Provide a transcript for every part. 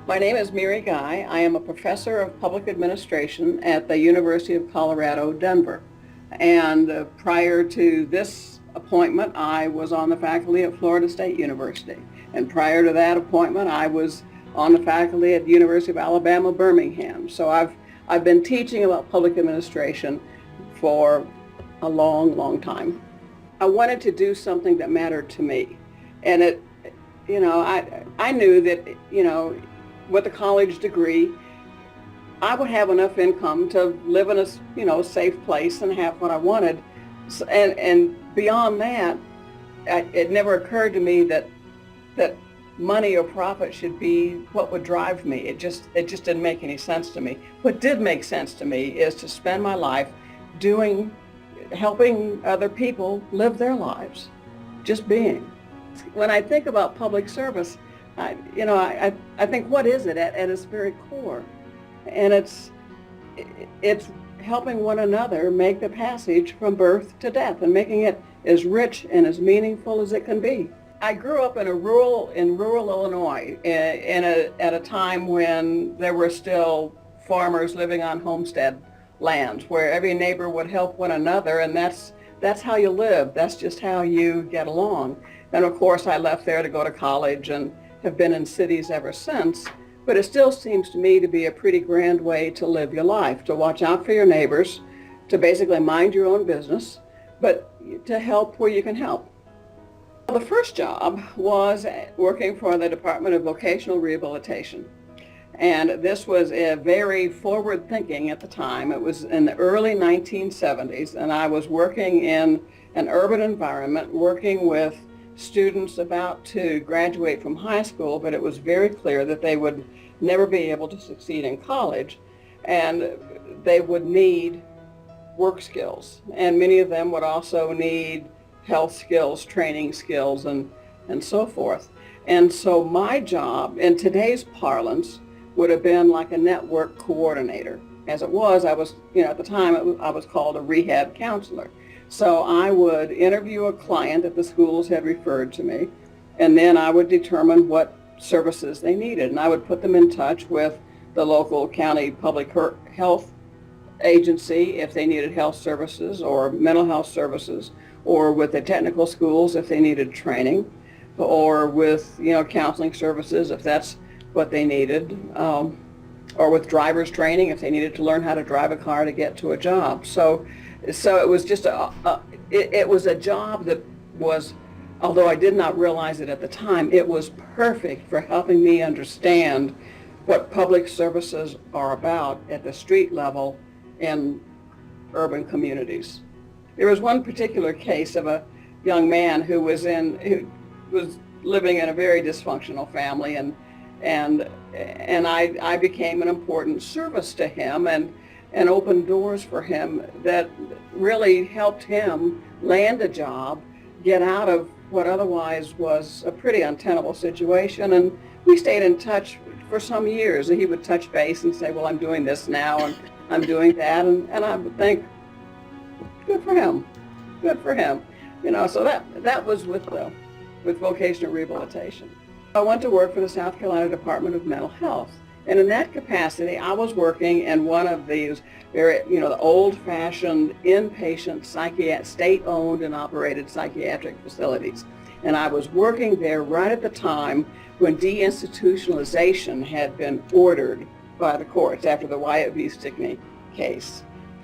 My name is Mary Guy. I am a professor of public administration at the University of Colorado, Denver. And prior to this appointment, I was on the faculty at Florida State University. And prior to that appointment, I was on the faculty at the University of Alabama, Birmingham. So I've been teaching about public administration for a long, long time. I wanted to do something that mattered to me. And I knew that, with a college degree, I would have enough income to live in a safe place and have what I wanted. And beyond that, it never occurred to me that money or profit should be what would drive me. It just didn't make any sense to me. What did make sense to me is to spend my life helping other people live their lives, just being. When I think about public service, I think, what is it at its very core? And it's helping one another make the passage from birth to death and making it as rich and as meaningful as it can be. I grew up in rural Illinois at a time when there were still farmers living on homestead lands where every neighbor would help one another, and that's how you live. That's just how you get along. And of course, I left there to go to college and have been in cities ever since, but it still seems to me to be a pretty grand way to live your life, to watch out for your neighbors, to basically mind your own business, but to help where you can help. The first job was working for the Department of Vocational Rehabilitation. And this was very forward thinking at the time. It was in the early 1970s, and I was working in an urban environment, working with students about to graduate from high school, but it was very clear that they would never be able to succeed in college, and they would need work skills. And many of them would also need health skills, training skills, and so forth. And so my job, in today's parlance, would have been like a network coordinator. As it was, I was, at the time, I was called a rehab counselor. So I would interview a client that the schools had referred to me, and then I would determine what services they needed. And I would put them in touch with the local county public health agency if they needed health services or mental health services, or with the technical schools if they needed training, or with, counseling services if that's what they needed, or with driver's training if they needed to learn how to drive a car to get to a job. So it was just it was a job that was, although I did not realize it at the time, it was perfect for helping me understand what public services are about at the street level in urban communities. There was one particular case of a young man who was living in a very dysfunctional family, and I became an important service to him and opened doors for him that really helped him land a job, get out of what otherwise was a pretty untenable situation. And we stayed in touch for some years. He would touch base and say, well, I'm doing this now and I'm doing that. And I would think, good for him, good for him. So that was with vocational rehabilitation. I went to work for the South Carolina Department of Mental Health. And in that capacity, I was working in one of these very, the old-fashioned inpatient state-owned and operated psychiatric facilities. And I was working there right at the time when deinstitutionalization had been ordered by the courts after the Wyatt v. Stickney case.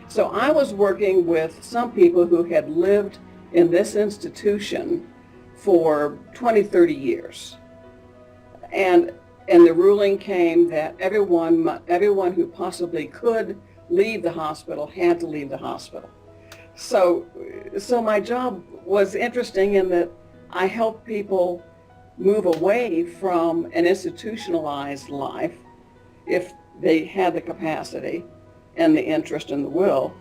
So I was working with some people who had lived in this institution for 20, 30 years. And the ruling came that everyone who possibly could leave the hospital had to leave the hospital. So my job was interesting in that I helped people move away from an institutionalized life if they had the capacity and the interest and the will.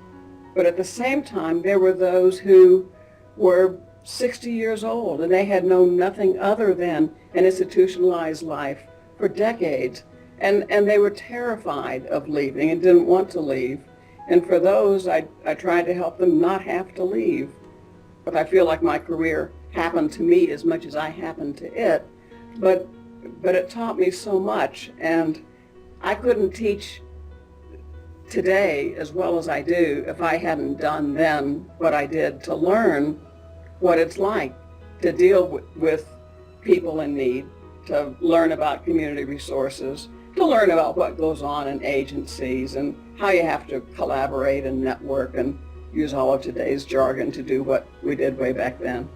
But at the same time, there were those who were 60 years old and they had known nothing other than an institutionalized life for decades, and they were terrified of leaving and didn't want to leave. And for those, I tried to help them not have to leave. But I feel like my career happened to me as much as I happened to it. But but it taught me so much, and I couldn't teach today as well as I do if I hadn't done then what I did to learn what it's like to deal with people in need, to learn about community resources, to learn about what goes on in agencies and how you have to collaborate and network and use all of today's jargon to do what we did way back then.